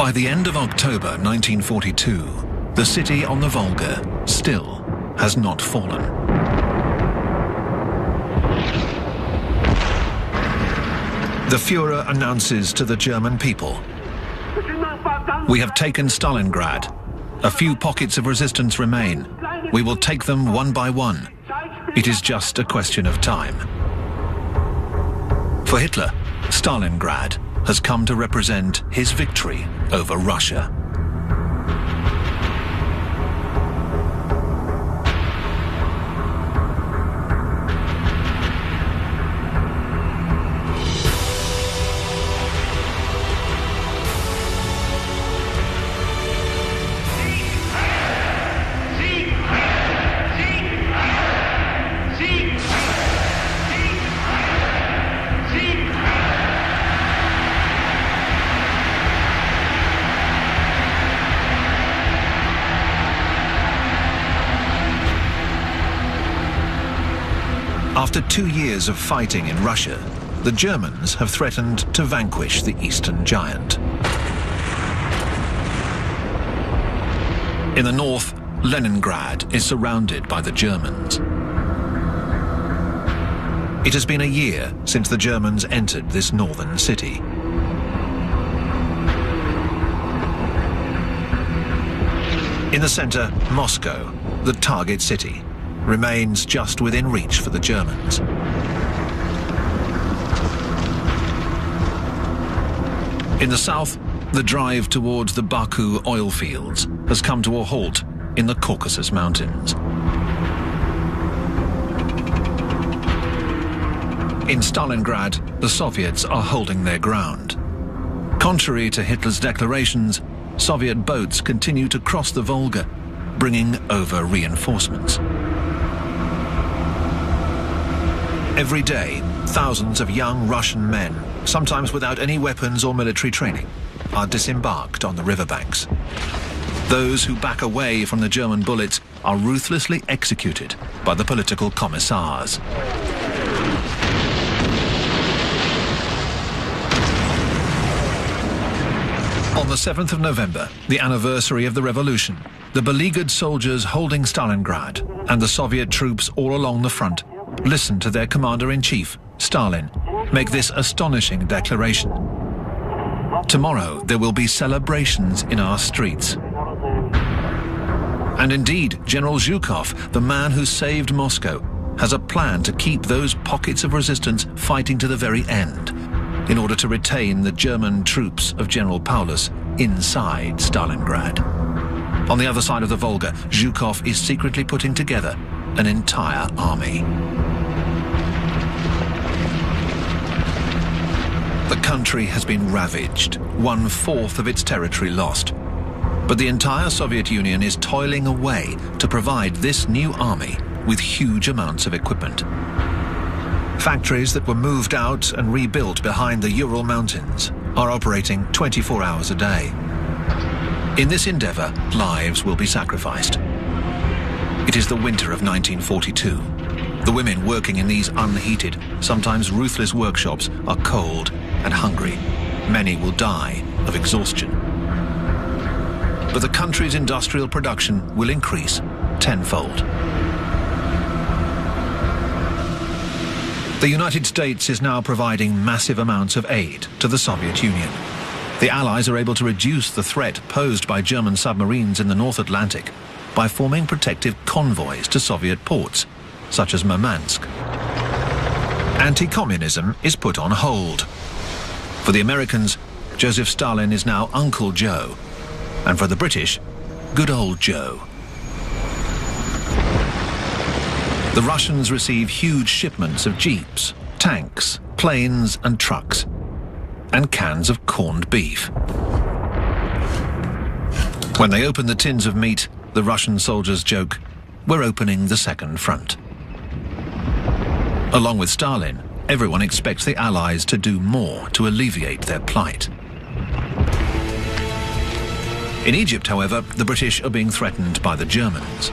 By the end of October 1942, the city on the Volga still has not fallen. The Führer announces to the German people, "We have taken Stalingrad. A few pockets of resistance remain. We will take them one by one. It is just a question of time." For Hitler, Stalingrad has come to represent his victory over Russia. After 2 years of fighting in Russia, the Germans have threatened to vanquish the Eastern Giant. In the north, Leningrad is surrounded by the Germans. It has been a year since the Germans entered this northern city. In the center, Moscow, the target city, remains just within reach for the Germans. In the south, the drive towards the Baku oil fields has come to a halt in the Caucasus Mountains. In Stalingrad, the Soviets are holding their ground. Contrary to Hitler's declarations, Soviet boats continue to cross the Volga, bringing over reinforcements. Every day, thousands of young Russian men, sometimes without any weapons or military training, are disembarked on the riverbanks. Those who back away from the German bullets are ruthlessly executed by the political commissars. On the 7th of November, the anniversary of the revolution, the beleaguered soldiers holding Stalingrad and the Soviet troops all along the front listen to their commander-in-chief, Stalin, make this astonishing declaration. "Tomorrow there will be celebrations in our streets." And indeed, General Zhukov, the man who saved Moscow, has a plan to keep those pockets of resistance fighting to the very end, in order to retain the German troops of General Paulus inside Stalingrad. On the other side of the Volga, Zhukov is secretly putting together an entire army. The country has been ravaged, 1/4 of its territory lost. But the entire Soviet Union is toiling away to provide this new army with huge amounts of equipment. Factories that were moved out and rebuilt behind the Ural Mountains are operating 24 hours a day. In this endeavor, lives will be sacrificed. It is the winter of 1942. The women working in these unheated, sometimes ruthless workshops are cold and hungry. Many will die of exhaustion. But the country's industrial production will increase tenfold. The United States is now providing massive amounts of aid to the Soviet Union. The Allies are able to reduce the threat posed by German submarines in the North Atlantic by forming protective convoys to Soviet ports, such as Murmansk. Anti-communism is put on hold. For the Americans, Joseph Stalin is now Uncle Joe, and for the British, good old Joe. The Russians receive huge shipments of jeeps, tanks, planes and trucks, and cans of corned beef. When they open the tins of meat, the Russian soldiers joke, "We're opening the second front." Along with Stalin, everyone expects the Allies to do more to alleviate their plight. In Egypt, however, the British are being threatened by the Germans.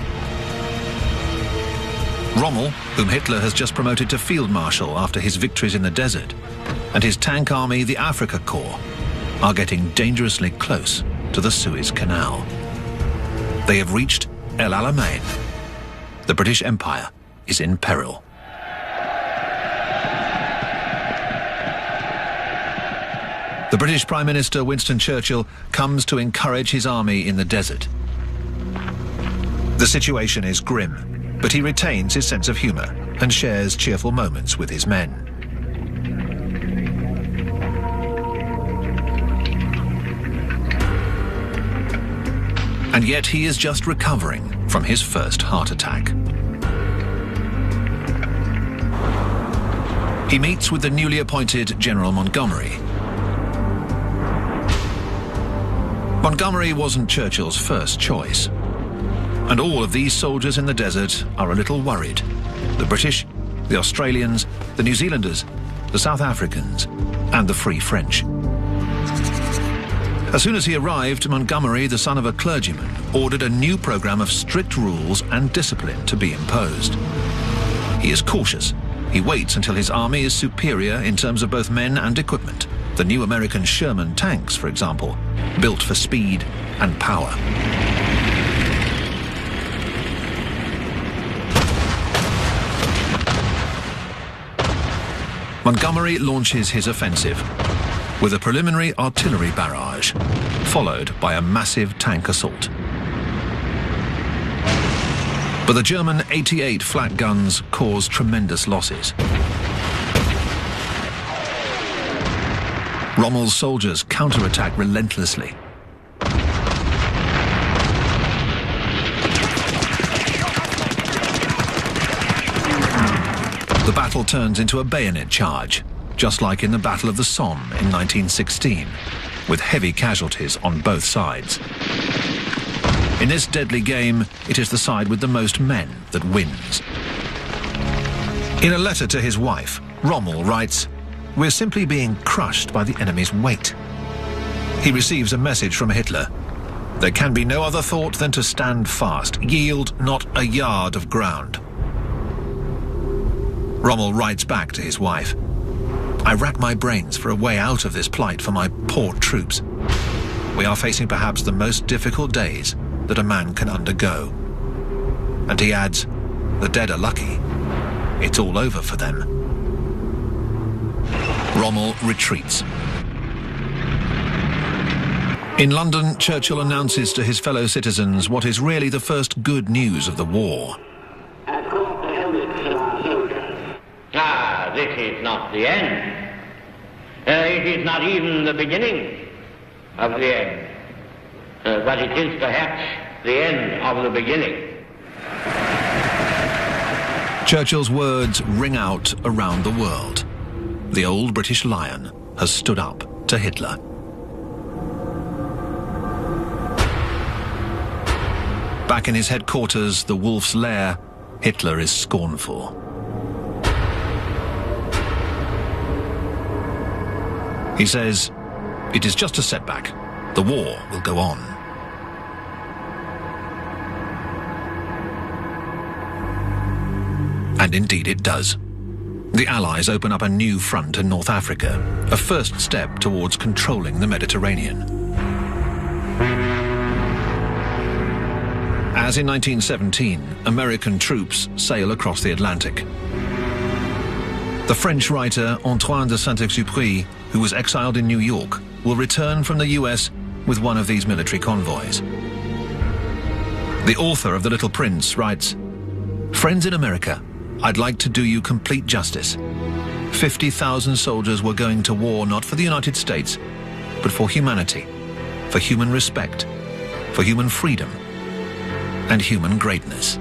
Rommel, whom Hitler has just promoted to Field Marshal after his victories in the desert, and his tank army, the Afrika Korps, are getting dangerously close to the Suez Canal. They have reached El Alamein. The British Empire is in peril. The British Prime Minister Winston Churchill comes to encourage his army in the desert. The situation is grim, but he retains his sense of humour and shares cheerful moments with his men. And yet he is just recovering from his first heart attack. He meets with the newly appointed General Montgomery. Montgomery wasn't Churchill's first choice. And all of these soldiers in the desert are a little worried. The British, the Australians, the New Zealanders, the South Africans, and the Free French. As soon as he arrived, Montgomery, the son of a clergyman, ordered a new program of strict rules and discipline to be imposed. He is cautious. He waits until his army is superior in terms of both men and equipment. The new American Sherman tanks, for example, built for speed and power. Montgomery launches his offensive with a preliminary artillery barrage, followed by a massive tank assault. But the German 88 flak guns caused tremendous losses. Rommel's soldiers counterattack relentlessly. The battle turns into a bayonet charge, just like in the Battle of the Somme in 1916, with heavy casualties on both sides. In this deadly game, it is the side with the most men that wins. In a letter to his wife, Rommel writes, "We're simply being crushed by the enemy's weight." He receives a message from Hitler. There can be no other thought than to stand fast, yield not a yard of ground. Rommel writes back to his wife, "I rack my brains for a way out of this plight for my poor troops. We are facing perhaps the most difficult days that a man can undergo." And he adds, "The dead are lucky. It's all over for them." Rommel retreats. In London, Churchill announces to his fellow citizens what is really the first good news of the war. This is not the end. It is not even the beginning of the end. But it is perhaps the end of the beginning. Churchill's words ring out around the world. The old British lion has stood up to Hitler. Back in his headquarters, the Wolf's Lair, Hitler is scornful. He says, "It is just a setback. The war will go on." And indeed it does. The Allies open up a new front in North Africa, a first step towards controlling the Mediterranean. As in 1917, American troops sail across the Atlantic. The French writer Antoine de Saint-Exupéry, who was exiled in New York, will return from the US with one of these military convoys. The author of The Little Prince writes, "Friends in America, I'd like to do you complete justice. 50,000 soldiers were going to war not for the United States, but for humanity, for human respect, for human freedom, and human greatness."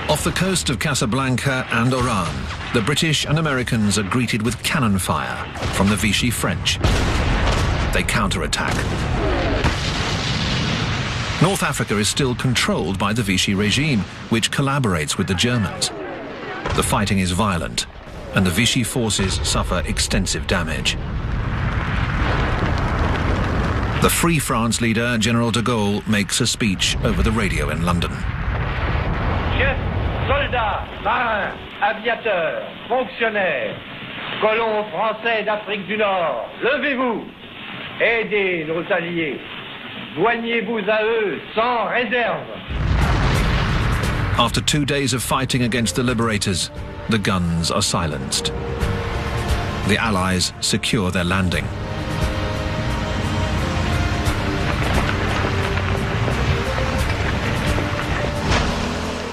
Off the coast of Casablanca and Oran, the British and Americans are greeted with cannon fire from the Vichy French. They counterattack. North Africa is still controlled by the Vichy regime, which collaborates with the Germans. The fighting is violent, and the Vichy forces suffer extensive damage. The Free France leader, General de Gaulle, makes a speech over the radio in London. Chefs, soldats, marins, aviateurs, fonctionnaires, colons français d'Afrique du Nord, levez-vous, aidez nos alliés, joignez-vous à eux sans réserve. After 2 days of fighting against the liberators, the guns are silenced. The Allies secure their landing.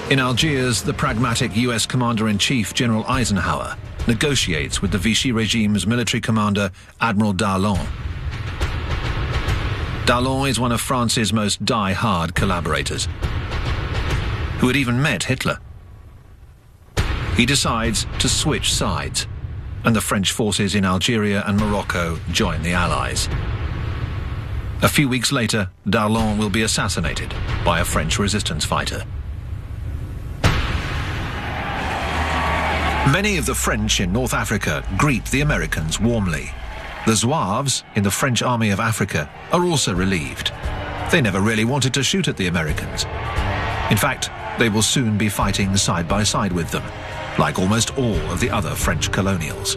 In Algiers, the pragmatic US Commander-in-Chief, General Eisenhower, negotiates with the Vichy regime's military commander, Admiral Darlan. Darlan is one of France's most die-hard collaborators, who had even met Hitler. He decides to switch sides, and the French forces in Algeria and Morocco join the Allies. A few weeks later, Darlan will be assassinated by a French resistance fighter. Many of the French in North Africa greet the Americans warmly. The Zouaves in the French Army of Africa are also relieved. They never really wanted to shoot at the Americans. In fact, they will soon be fighting side by side with them, like almost all of the other French colonials.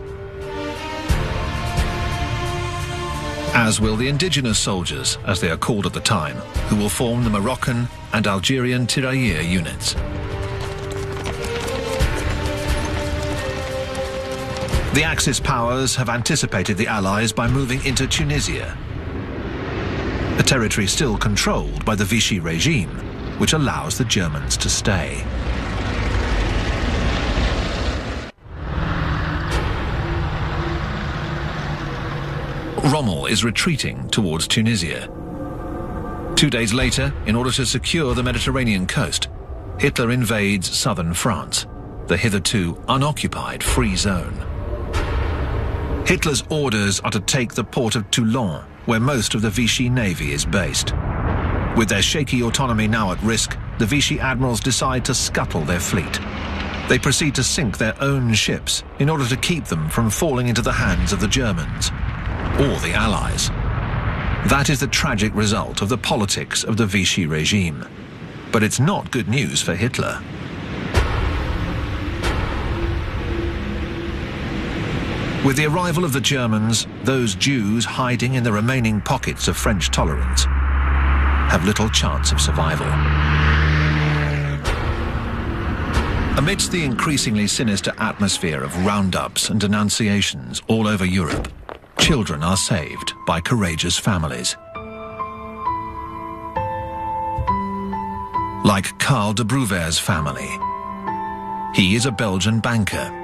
As will the indigenous soldiers, as they are called at the time, who will form the Moroccan and Algerian tirailleur units. The Axis powers have anticipated the Allies by moving into Tunisia, a territory still controlled by the Vichy regime, which allows the Germans to stay. Rommel is retreating towards Tunisia. 2 days later, in order to secure the Mediterranean coast, Hitler invades southern France, the hitherto unoccupied free zone. Hitler's orders are to take the port of Toulon, where most of the Vichy navy is based. With their shaky autonomy now at risk, the Vichy admirals decide to scuttle their fleet. They proceed to sink their own ships in order to keep them from falling into the hands of the Germans or the Allies. That is the tragic result of the politics of the Vichy regime. But it's not good news for Hitler. With the arrival of the Germans, those Jews hiding in the remaining pockets of French tolerance have little chance of survival. Amidst the increasingly sinister atmosphere of roundups and denunciations all over Europe, children are saved by courageous families. Like Karl de Brouwer's family. He is a Belgian banker.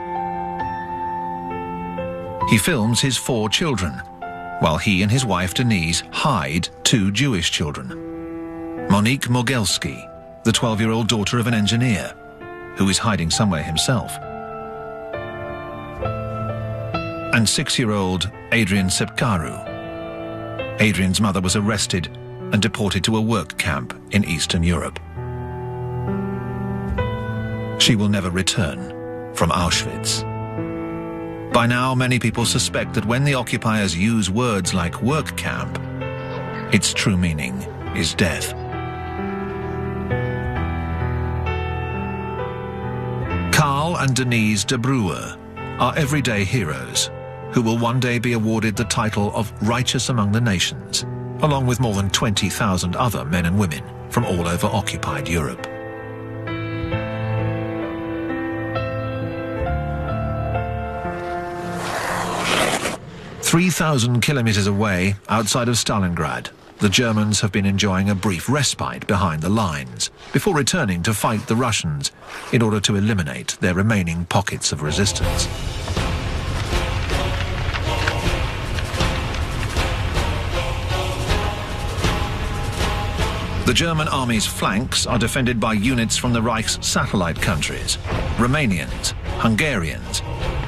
He films his 4 children, while he and his wife Denise hide 2 Jewish children. Monique Mogelski, the 12-year-old daughter of an engineer, who is hiding somewhere himself. And 6-year-old Adrian Sepkaru. Adrian's mother was arrested and deported to a work camp in Eastern Europe. She will never return from Auschwitz. By now, many people suspect that when the occupiers use words like work camp, its true meaning is death. Karl and Denise de Brouwer are everyday heroes who will one day be awarded the title of Righteous Among the Nations, along with more than 20,000 other men and women from all over occupied Europe. 3,000 kilometers away, outside of Stalingrad, the Germans have been enjoying a brief respite behind the lines before returning to fight the Russians in order to eliminate their remaining pockets of resistance. The German army's flanks are defended by units from the Reich's satellite countries, Romanians, Hungarians,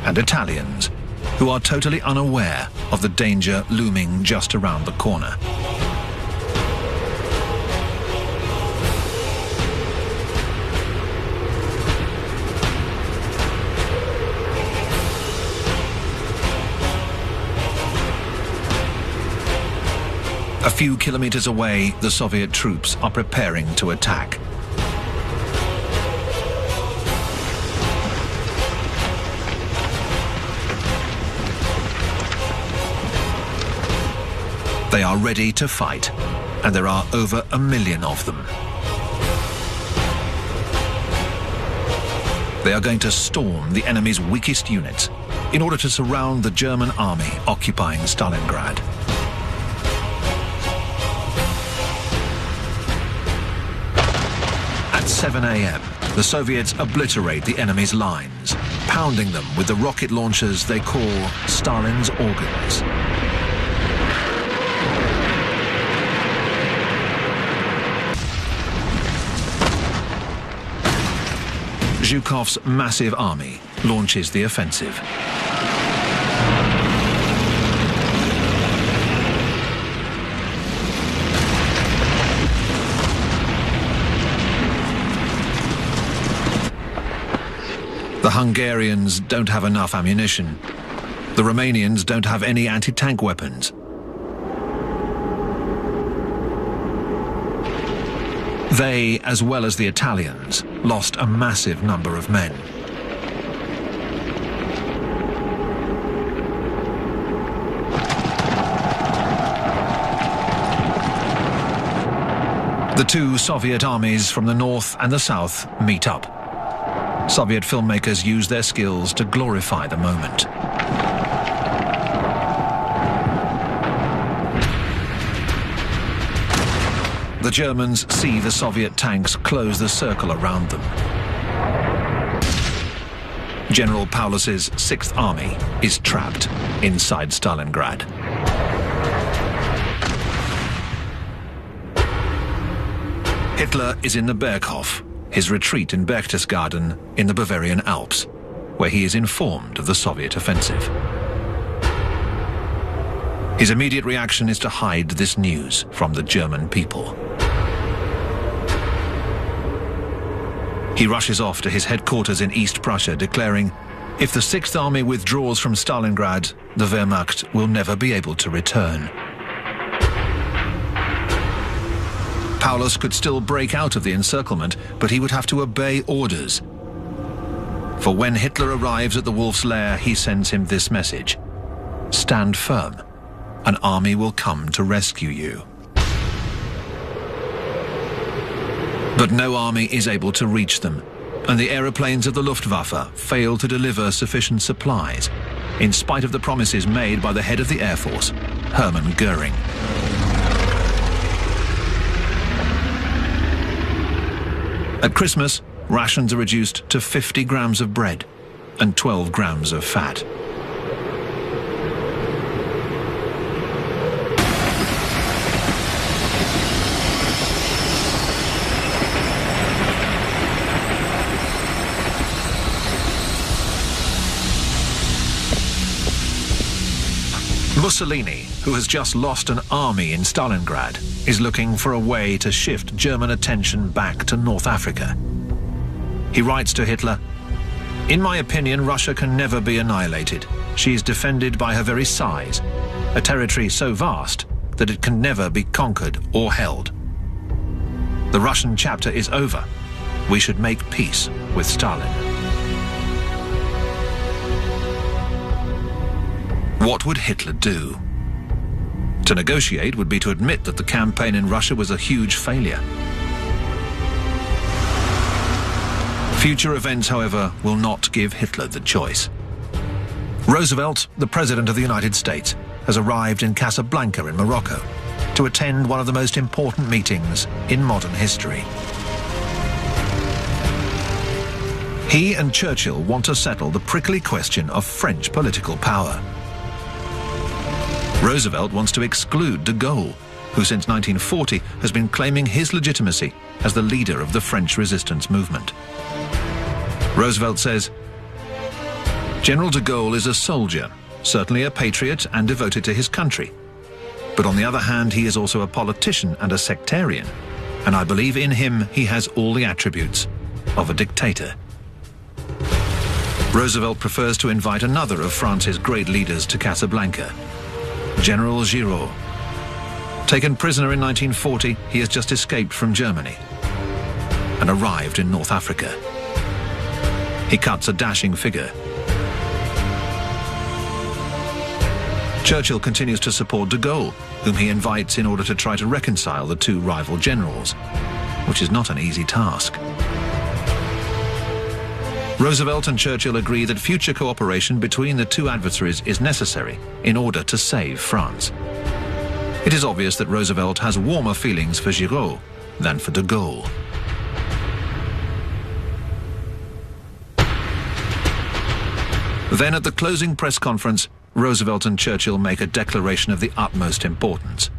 and Italians, who are totally unaware of the danger looming just around the corner. A few kilometers away, the Soviet troops are preparing to attack. They are ready to fight, and there are over 1 million of them. They are going to storm the enemy's weakest units in order to surround the German army occupying Stalingrad. At 7 a.m., the Soviets obliterate the enemy's lines, pounding them with the rocket launchers they call Stalin's organs. Zhukov's massive army launches the offensive. The Hungarians don't have enough ammunition. The Romanians don't have any anti-tank weapons. They, as well as the Italians, lost a massive number of men. The two Soviet armies from the north and the south meet up. Soviet filmmakers use their skills to glorify the moment. The Germans see the Soviet tanks close the circle around them. General Paulus's 6th Army is trapped inside Stalingrad. Hitler is in the Berghof, his retreat in Berchtesgaden in the Bavarian Alps, where he is informed of the Soviet offensive. His immediate reaction is to hide this news from the German people. He rushes off to his headquarters in East Prussia, declaring, if the 6th Army withdraws from Stalingrad, the Wehrmacht will never be able to return. Paulus could still break out of the encirclement, but he would have to obey orders. For when Hitler arrives at the Wolf's Lair, he sends him this message: stand firm, an army will come to rescue you. But no army is able to reach them, and the aeroplanes of the Luftwaffe fail to deliver sufficient supplies, in spite of the promises made by the head of the Air Force, Hermann Göring. At Christmas, rations are reduced to 50 grams of bread and 12 grams of fat. Mussolini, who has just lost an army in Stalingrad, is looking for a way to shift German attention back to North Africa. He writes to Hitler, "In my opinion, Russia can never be annihilated. She is defended by her very size, a territory so vast that it can never be conquered or held. The Russian chapter is over. We should make peace with Stalin." What would Hitler do? To negotiate would be to admit that the campaign in Russia was a huge failure. Future events, however, will not give Hitler the choice. Roosevelt, the President of the United States, has arrived in Casablanca in Morocco to attend one of the most important meetings in modern history. He and Churchill want to settle the prickly question of French political power. Roosevelt wants to exclude de Gaulle, who since 1940 has been claiming his legitimacy as the leader of the French resistance movement. Roosevelt says, "General de Gaulle is a soldier, certainly a patriot and devoted to his country. But on the other hand, he is also a politician and a sectarian, and I believe in him he has all the attributes of a dictator." Roosevelt prefers to invite another of France's great leaders to Casablanca, General Giraud. Taken prisoner in 1940, he has just escaped from Germany and arrived in North Africa. He cuts a dashing figure. Churchill continues to support de Gaulle, whom he invites in order to try to reconcile the two rival generals, which is not an easy task. Roosevelt and Churchill agree that future cooperation between the two adversaries is necessary in order to save France. It is obvious that Roosevelt has warmer feelings for Giraud than for de Gaulle. Then at the closing press conference, Roosevelt and Churchill make a declaration of the utmost importance.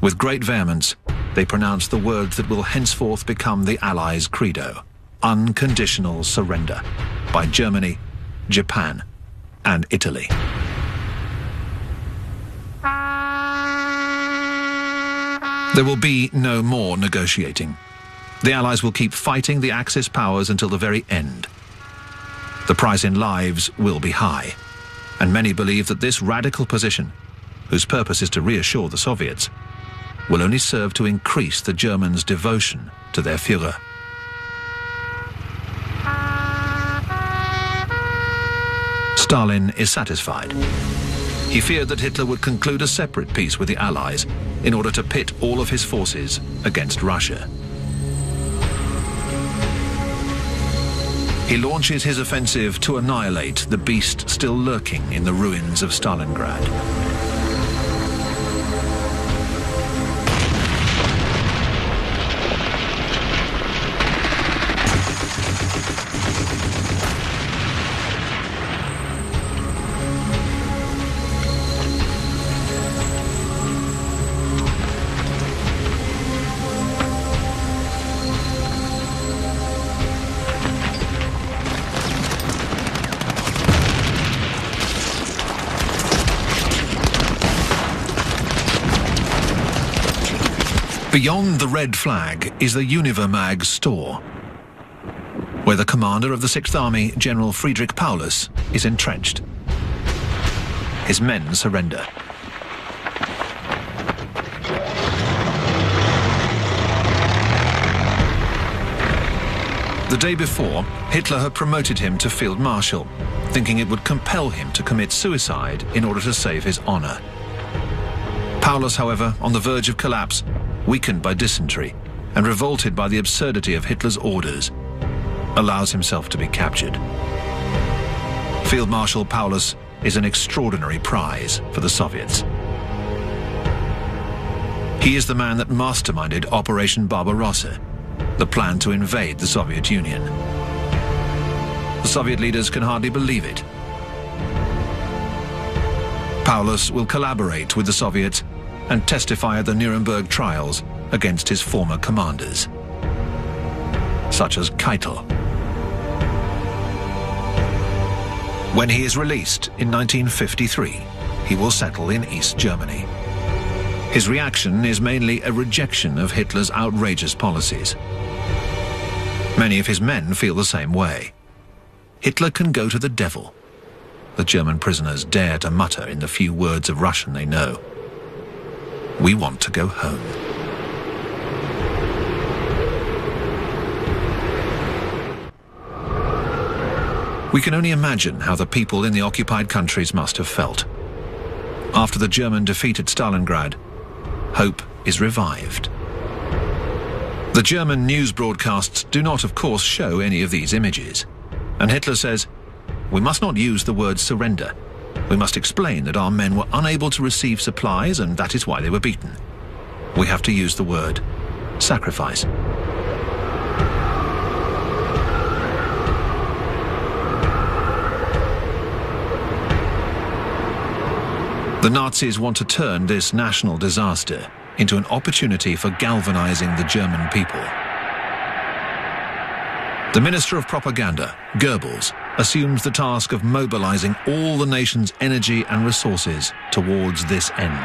With great vehemence, they pronounce the words that will henceforth become the Allies' credo: unconditional surrender by Germany, Japan, and Italy. There will be no more negotiating. The Allies will keep fighting the Axis powers until the very end. The price in lives will be high, and many believe that this radical position, whose purpose is to reassure the Soviets, will only serve to increase the Germans' devotion to their Führer. Stalin is satisfied. He feared that Hitler would conclude a separate peace with the Allies in order to pit all of his forces against Russia. He launches his offensive to annihilate the beast still lurking in the ruins of Stalingrad. Beyond the red flag is the Univermag store, where the commander of the 6th Army, General Friedrich Paulus, is entrenched. His men surrender. The day before, Hitler had promoted him to Field Marshal, thinking it would compel him to commit suicide in order to save his honor. Paulus, however, on the verge of collapse, weakened by dysentery and revolted by the absurdity of Hitler's orders, allows himself to be captured. Field Marshal Paulus is an extraordinary prize for the Soviets. He is the man that masterminded Operation Barbarossa, the plan to invade the Soviet Union. The Soviet leaders can hardly believe it. Paulus will collaborate with the Soviets and testify at the Nuremberg trials against his former commanders, such as Keitel. When he is released in 1953, he will settle in East Germany. His reaction is mainly a rejection of Hitler's outrageous policies. Many of his men feel the same way. Hitler can go to the devil, the German prisoners dare to mutter in the few words of Russian they know. We want to go home. We can only imagine how the people in the occupied countries must have felt. After the German defeat at Stalingrad, hope is revived. The German news broadcasts do not, of course, show any of these images. And Hitler says, "We must not use the word surrender. We must explain that our men were unable to receive supplies and that is why they were beaten. We have to use the word sacrifice." The Nazis want to turn this national disaster into an opportunity for galvanizing the German people. The Minister of Propaganda, Goebbels, assumes the task of mobilizing all the nation's energy and resources towards this end.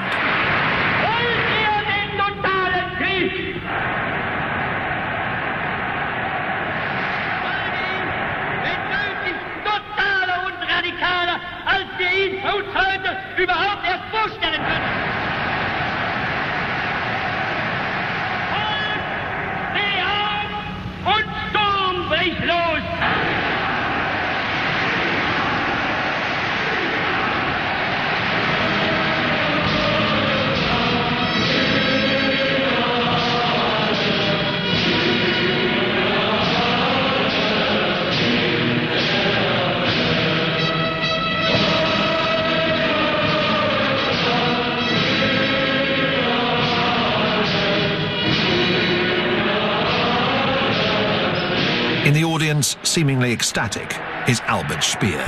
audience, seemingly ecstatic, is Albert Speer.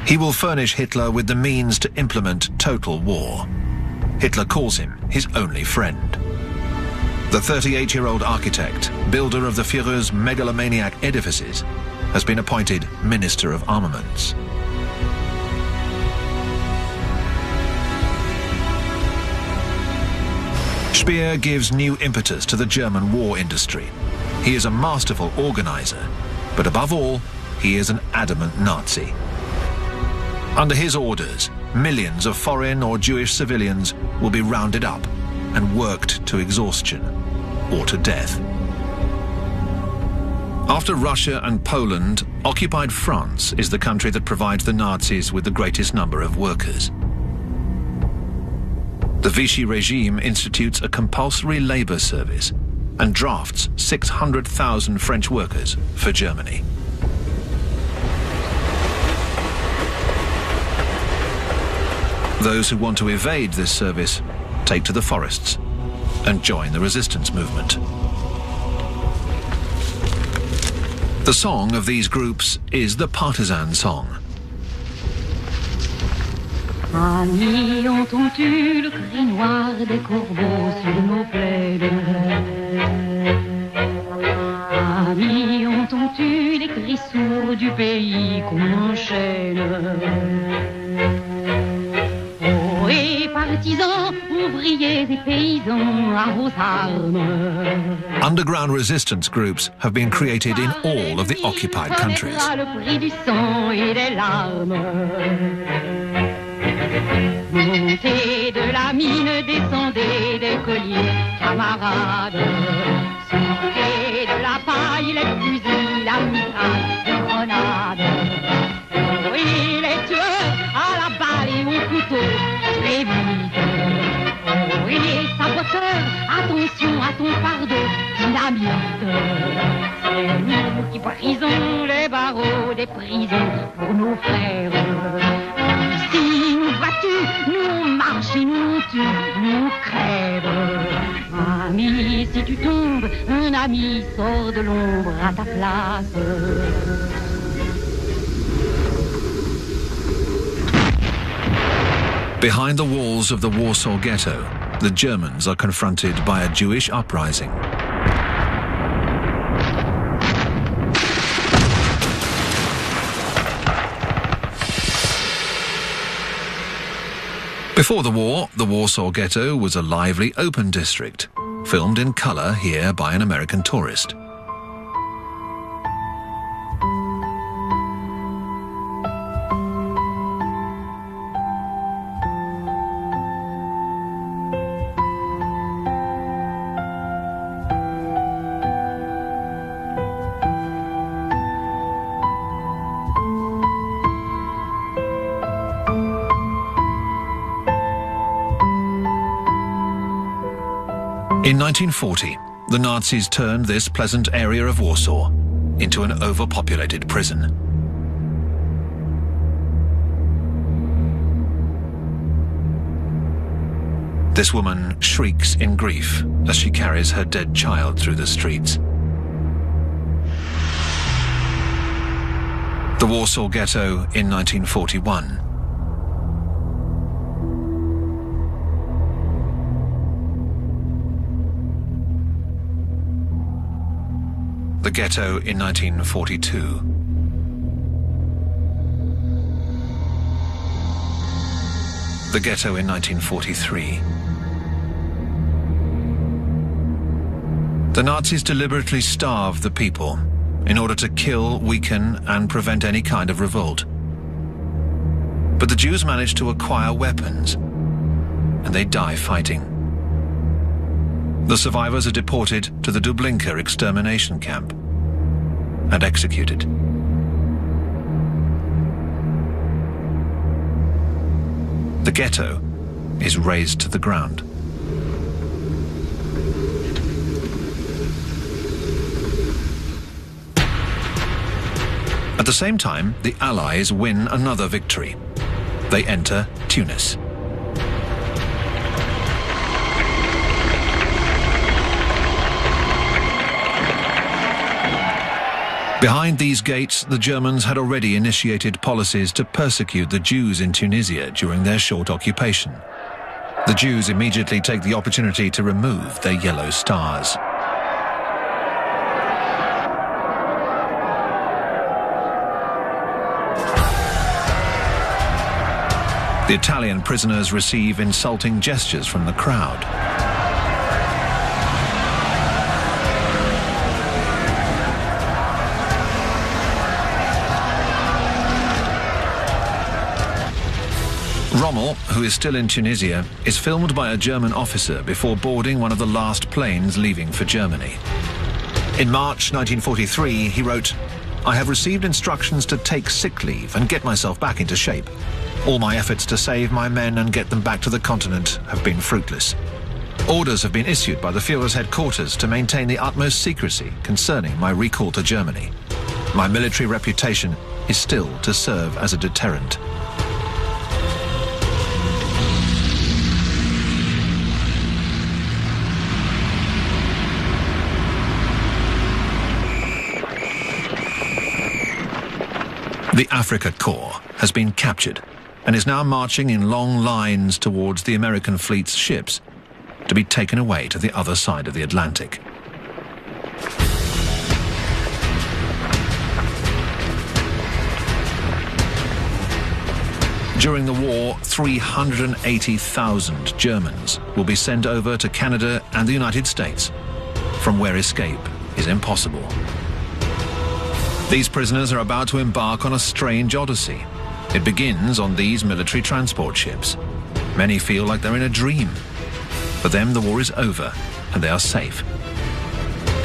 He will furnish Hitler with the means to implement total war. Hitler calls him his only friend. The 38-year-old architect, builder of the Führer's megalomaniac edifices, has been appointed Minister of Armaments. Speer gives new impetus to the German war industry. He is a masterful organizer, but above all, he is an adamant Nazi. Under his orders, millions of foreign or Jewish civilians will be rounded up and worked to exhaustion or to death. After Russia and Poland, occupied France is the country that provides the Nazis with the greatest number of workers. The Vichy regime institutes a compulsory labor service and drafts 600,000 French workers for Germany. Those who want to evade this service take to the forests and join the resistance movement. The song of these groups is the partisan song. Amis, entends-tu le cri noir des corbeaux sur nos plaines? Amis, entends-tu les cris sourds du pays qu'on enchaîne? Oh, et partisans, ouvriers et paysans à vos armes. Underground resistance groups have been created in all of the occupied countries. Le prix du sang et des larmes. Montez de la mine, descendez des colliers, camarades. Sortez de la paille, les fusils, la mitraille, les grenades. Oui, les tueurs à la balle et au couteau, très vite. Oui, les saboteurs, attention à ton fardeau, dynamite. C'est nous qui brisons les barreaux des prisons pour nos frères. Si nous battus, nous marchons et nous tuons, nous crèvent. Ami, si tu tombes, un ami sort de l'ombre à ta place. Behind the walls of the Warsaw Ghetto, the Germans are confronted by a Jewish uprising. Before the war, the Warsaw Ghetto was a lively, open district, filmed in color here by an American tourist. In 1940, the Nazis turned this pleasant area of Warsaw into an overpopulated prison. This woman shrieks in grief as she carries her dead child through the streets. The Warsaw Ghetto in 1941. The ghetto in 1942. The ghetto in 1943. The Nazis deliberately starved the people in order to kill, weaken, and prevent any kind of revolt. But the Jews managed to acquire weapons, and they die fighting. The survivors are deported to the Dublinka extermination camp and executed. The ghetto is razed to the ground. At the same time, the Allies win another victory. They enter Tunis. Behind these gates, the Germans had already initiated policies to persecute the Jews in Tunisia during their short occupation. The Jews immediately take the opportunity to remove their yellow stars. The Italian prisoners receive insulting gestures from the crowd. Rommel, who is still in Tunisia, is filmed by a German officer before boarding one of the last planes leaving for Germany. In March 1943, he wrote, "I have received instructions to take sick leave and get myself back into shape. All my efforts to save my men and get them back to the continent have been fruitless. Orders have been issued by the Führer's headquarters to maintain the utmost secrecy concerning my recall to Germany. My military reputation is still to serve as a deterrent." The Afrika Korps has been captured and is now marching in long lines towards the American fleet's ships to be taken away to the other side of the Atlantic. During the war, 380,000 Germans will be sent over to Canada and the United States, from where escape is impossible. These prisoners are about to embark on a strange odyssey. It begins on these military transport ships. Many feel like they're in a dream. For them, the war is over and they are safe.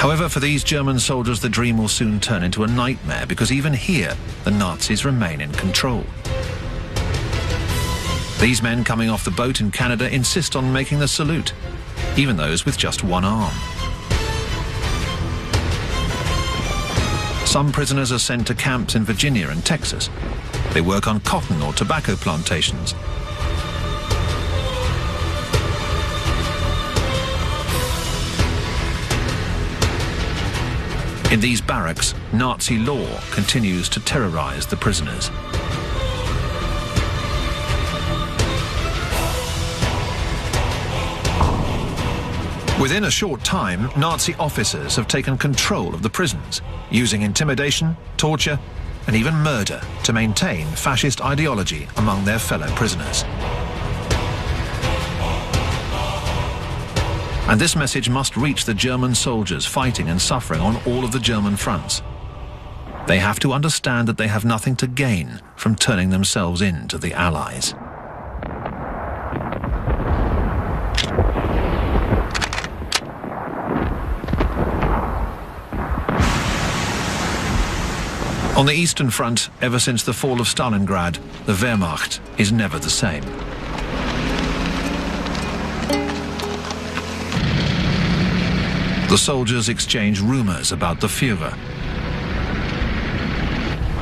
However, for these German soldiers, the dream will soon turn into a nightmare, because even here, the Nazis remain in control. These men coming off the boat in Canada insist on making the salute, even those with just one arm. Some prisoners are sent to camps in Virginia and Texas. They work on cotton or tobacco plantations. In these barracks, Nazi law continues to terrorize the prisoners. Within a short time, Nazi officers have taken control of the prisons, using intimidation, torture, and even murder to maintain fascist ideology among their fellow prisoners. And this message must reach the German soldiers fighting and suffering on all of the German fronts. They have to understand that they have nothing to gain from turning themselves in to the Allies. On the Eastern Front, ever since the fall of Stalingrad, the Wehrmacht is never the same. The soldiers exchange rumors about the Führer.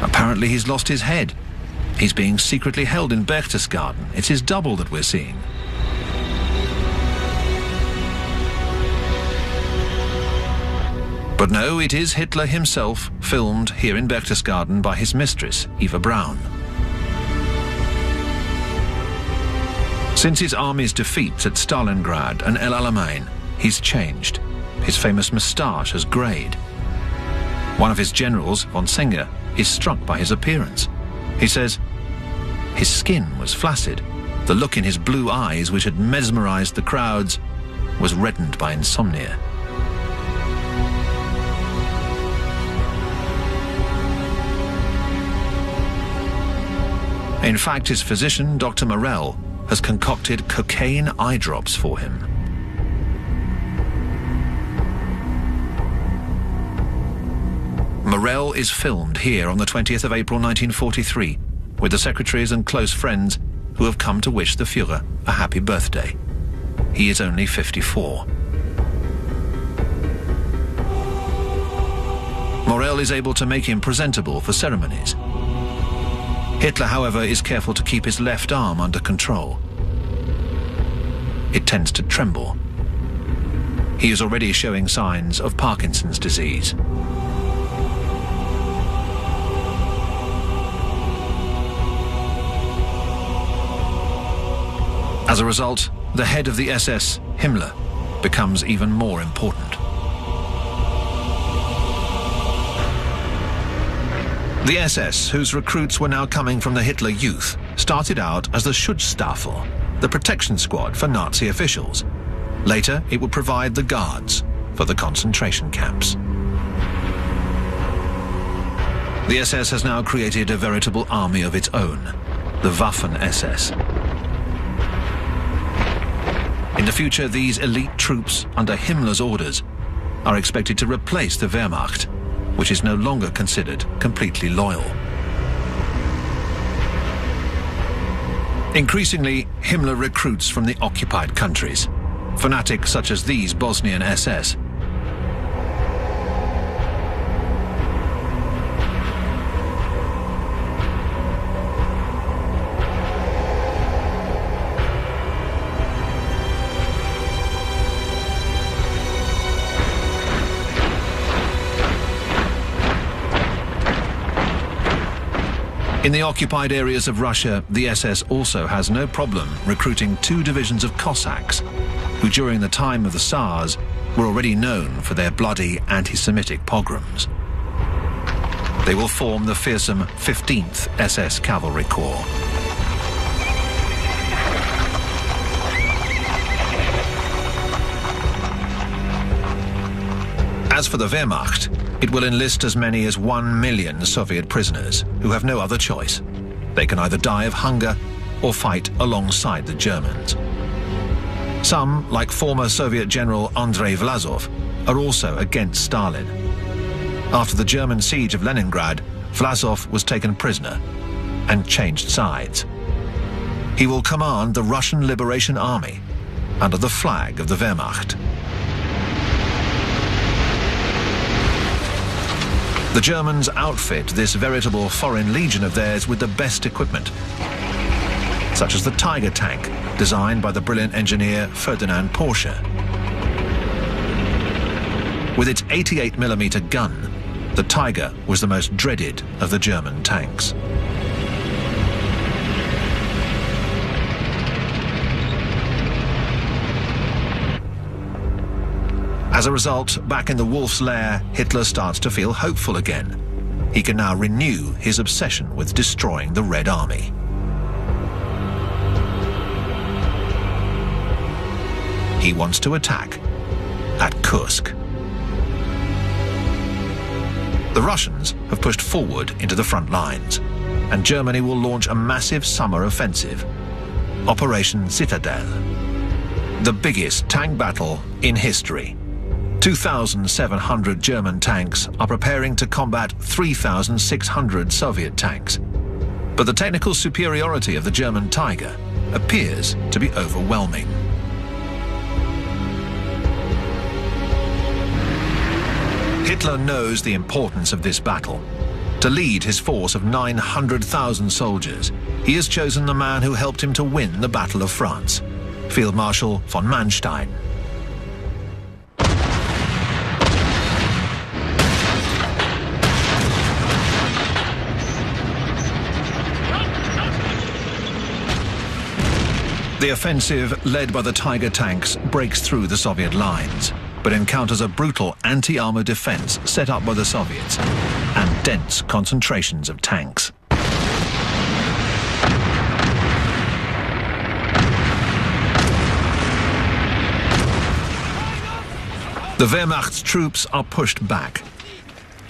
Apparently he's lost his head. He's being secretly held in Berchtesgaden. It's his double that we're seeing. But no, it is Hitler himself, filmed here in Berchtesgaden by his mistress, Eva Braun. Since his army's defeats at Stalingrad and El Alamein, he's changed. His famous moustache has greyed. One of his generals, von Senger, is struck by his appearance. He says his skin was flaccid. The look in his blue eyes, which had mesmerized the crowds, was reddened by insomnia. In fact, his physician, Dr. Morell, has concocted cocaine eye drops for him. Morell is filmed here on the 20th of April 1943 with the secretaries and close friends who have come to wish the Führer a happy birthday. He is only 54. Morell is able to make him presentable for ceremonies. Hitler, however, is careful to keep his left arm under control. It tends to tremble. He is already showing signs of Parkinson's disease. As a result, the head of the SS, Himmler, becomes even more important. The SS, whose recruits were now coming from the Hitler Youth, started out as the Schutzstaffel, the protection squad for Nazi officials. Later, it would provide the guards for the concentration camps. The SS has now created a veritable army of its own, the Waffen-SS. In the future, these elite troops, under Himmler's orders, are expected to replace the Wehrmacht, which is no longer considered completely loyal. Increasingly, Himmler recruits from the occupied countries, fanatics such as these Bosnian SS. In the occupied areas of Russia, the SS also has no problem recruiting 2 divisions of Cossacks, who during the time of the Tsars were already known for their bloody anti-Semitic pogroms. They will form the fearsome 15th SS Cavalry Corps. As for the Wehrmacht, it will enlist as many as 1 million Soviet prisoners who have no other choice. They can either die of hunger or fight alongside the Germans. Some, like former Soviet General Andrei Vlasov, are also against Stalin. After the German siege of Leningrad, Vlasov was taken prisoner and changed sides. He will command the Russian Liberation Army under the flag of the Wehrmacht. The Germans outfit this veritable foreign legion of theirs with the best equipment, such as the Tiger tank, designed by the brilliant engineer Ferdinand Porsche. With its 88mm gun, the Tiger was the most dreaded of the German tanks. As a result, back in the wolf's lair, Hitler starts to feel hopeful again. He can now renew his obsession with destroying the Red Army. He wants to attack at Kursk. The Russians have pushed forward into the front lines, and Germany will launch a massive summer offensive, Operation Citadel, the biggest tank battle in history. 2,700 German tanks are preparing to combat 3,600 Soviet tanks. But the technical superiority of the German Tiger appears to be overwhelming. Hitler knows the importance of this battle. To lead his force of 900,000 soldiers, he has chosen the man who helped him to win the Battle of France, Field Marshal von Manstein. The offensive, led by the Tiger tanks, breaks through the Soviet lines, but encounters a brutal anti-armor defense set up by the Soviets and dense concentrations of tanks. The Wehrmacht's troops are pushed back.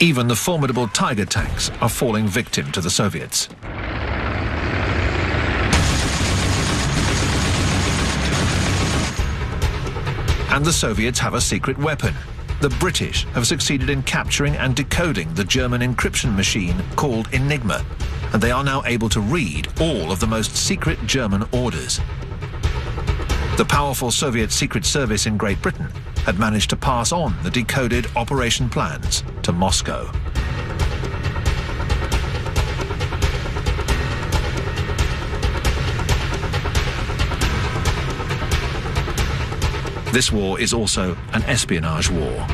Even the formidable Tiger tanks are falling victim to the Soviets. And the Soviets have a secret weapon. The British have succeeded in capturing and decoding the German encryption machine called Enigma, and they are now able to read all of the most secret German orders. The powerful Soviet Secret Service in Great Britain had managed to pass on the decoded operation plans to Moscow. This war is also an espionage war.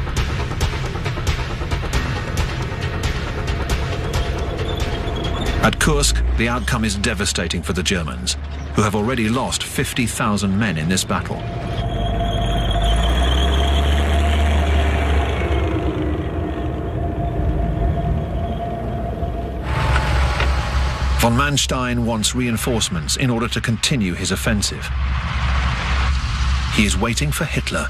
At Kursk, the outcome is devastating for the Germans. who have already lost 50,000 men in this battle. Von Manstein wants reinforcements in order to continue his offensive. He is waiting for Hitler.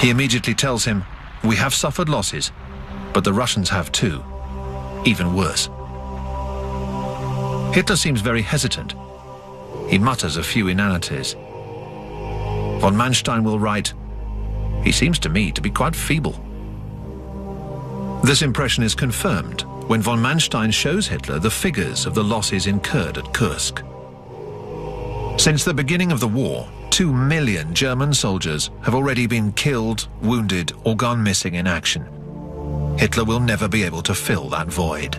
He immediately tells him, "We have suffered losses, but the Russians have too, even worse." Hitler seems very hesitant. He mutters a few inanities. Von Manstein will write, "He seems to me to be quite feeble." This impression is confirmed when von Manstein shows Hitler the figures of the losses incurred at Kursk. Since the beginning of the war, 2 million German soldiers have already been killed, wounded, or gone missing in action. Hitler will never be able to fill that void.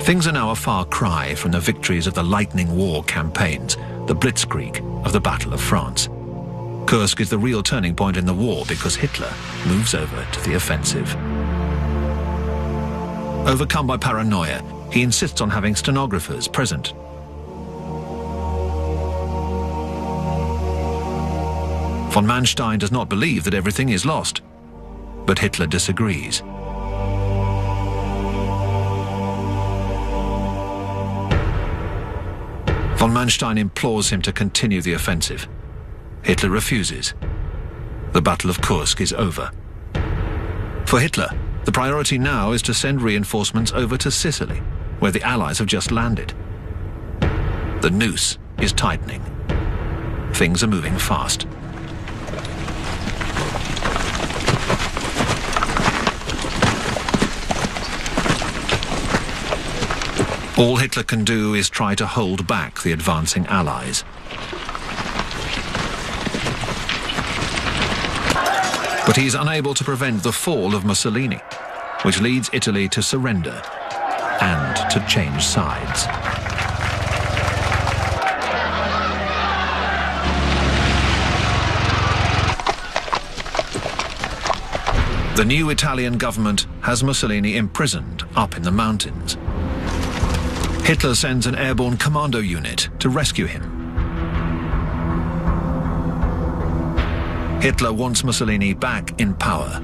Things are now a far cry from the victories of the Lightning War campaigns, the Blitzkrieg of the Battle of France. Kursk is the real turning point in the war because Hitler moves over to the offensive. Overcome by paranoia, he insists on having stenographers present. Von Manstein does not believe that everything is lost, but Hitler disagrees. Von Manstein implores him to continue the offensive. Hitler refuses. The Battle of Kursk is over. For Hitler, the priority now is to send reinforcements over to Sicily, where the Allies have just landed. The noose is tightening. Things are moving fast. All Hitler can do is try to hold back the advancing Allies. But he is unable to prevent the fall of Mussolini, which leads Italy to surrender and to change sides. The new Italian government has Mussolini imprisoned up in the mountains. Hitler sends an airborne commando unit to rescue him. Hitler wants Mussolini back in power.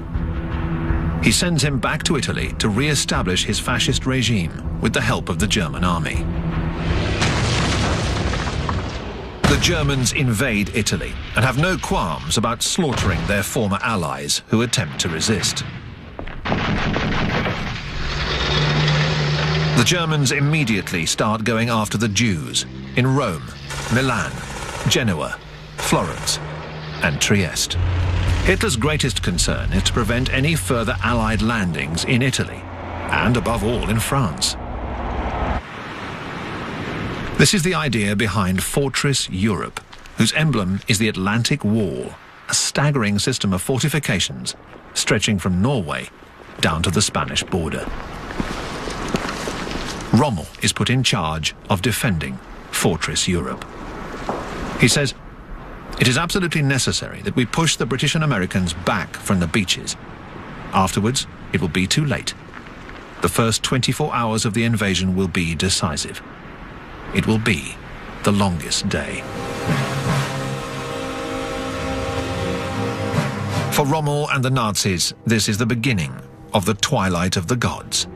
He sends him back to Italy to re-establish his fascist regime with the help of the German army. The Germans invade Italy and have no qualms about slaughtering their former allies who attempt to resist. The Germans immediately start going after the Jews in Rome, Milan, Genoa, Florence, and Trieste. Hitler's greatest concern is to prevent any further Allied landings in Italy, and above all in France. This is the idea behind Fortress Europe, whose emblem is the Atlantic Wall, a staggering system of fortifications stretching from Norway down to the Spanish border. Rommel is put in charge of defending Fortress Europe. He says, "It is absolutely necessary that we push the British and Americans back from the beaches. Afterwards, it will be too late. The first 24 hours of the invasion will be decisive. It will be the longest day." For Rommel and the Nazis, this is the beginning of the twilight of the gods,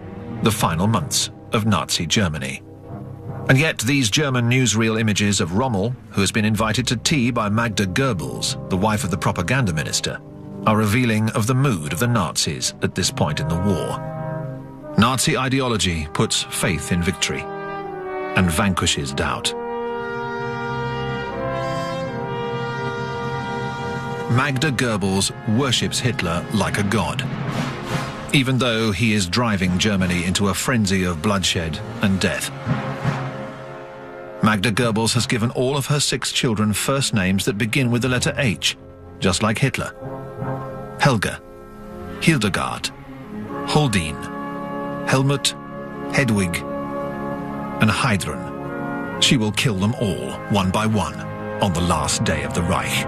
the final months of Nazi Germany. And yet these German newsreel images of Rommel, who has been invited to tea by Magda Goebbels, the wife of the propaganda minister, are revealing of the mood of the Nazis at this point in the war. Nazi ideology puts faith in victory and vanquishes doubt. Magda Goebbels worships Hitler like a god, even though he is driving Germany into a frenzy of bloodshed and death. Magda Goebbels has given all of her 6 children first names that begin with the letter H, just like Hitler. Helga, Hildegard, Holdine, Helmut, Hedwig, and Heidrun. She will kill them all, one by one, on the last day of the Reich.